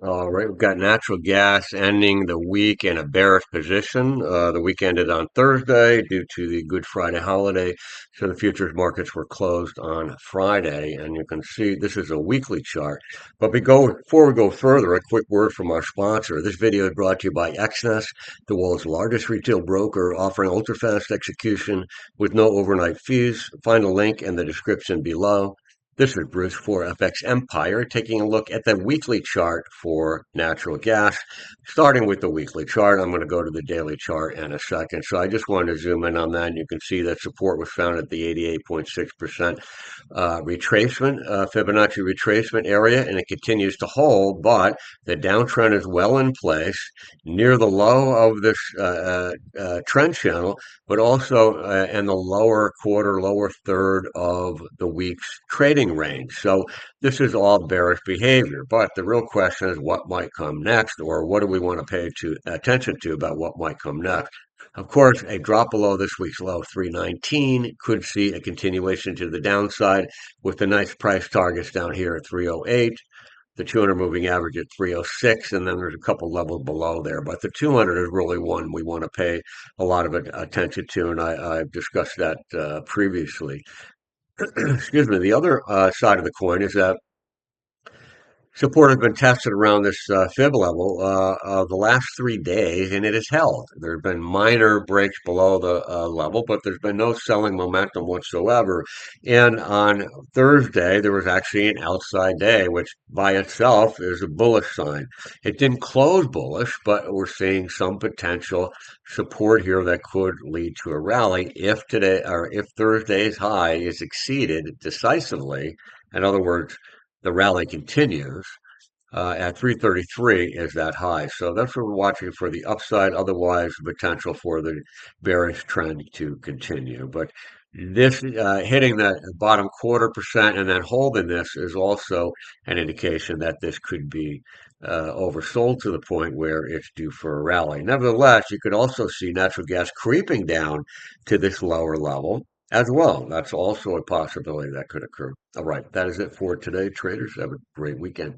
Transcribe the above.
All right, we've got natural gas ending the week in a bearish position. The week ended on Thursday due to the Good Friday holiday, so the futures markets were closed on Friday. And you can see this is a weekly chart. But before we go further, a quick word from our sponsor. This video is brought to you by XNES, the world's largest retail broker offering ultra-fast execution with no overnight fees. Find a link in the description below. This is Bruce for FXEmpire, taking a look at the weekly chart for natural gas. Starting with the weekly chart, I'm going to go to the daily chart in a second. So I just wanted to zoom in on that. And you can see that support was found at the 88.6% retracement, Fibonacci retracement area, and it continues to hold, but the downtrend is well in place near the low of this trend channel, but also in the lower quarter, lower third of the week's trading range. So this is all bearish behavior. But the real question is what might come next, or what do we want to pay attention to about what might come next? Of course, a drop below this week's low, 319, could see a continuation to the downside with the nice price targets down here at 308, the 200 moving average at 306, and then there's a couple levels below there. But the 200 is really one we want to pay a lot of attention to, and I've discussed that previously. Excuse me. The other side of the coin is that support has been tested around this fib level the last 3 days, and it has held. There have been minor breaks below the level, but there's been no selling momentum whatsoever. And on Thursday, there was actually an outside day, which by itself is a bullish sign. It didn't close bullish, but we're seeing some potential support here that could lead to a rally if today or if Thursday's high is exceeded decisively. In other words, the rally continues at 333 is that high. So that's what we're watching for the upside. Otherwise, potential for the bearish trend to continue. But this hitting that bottom 1/4% and then holding this is also an indication that this could be oversold to the point where it's due for a rally. Nevertheless, you could also see natural gas creeping down to this lower level as well. That's also a possibility that could occur. All right, that is it for today, traders. Have a great weekend.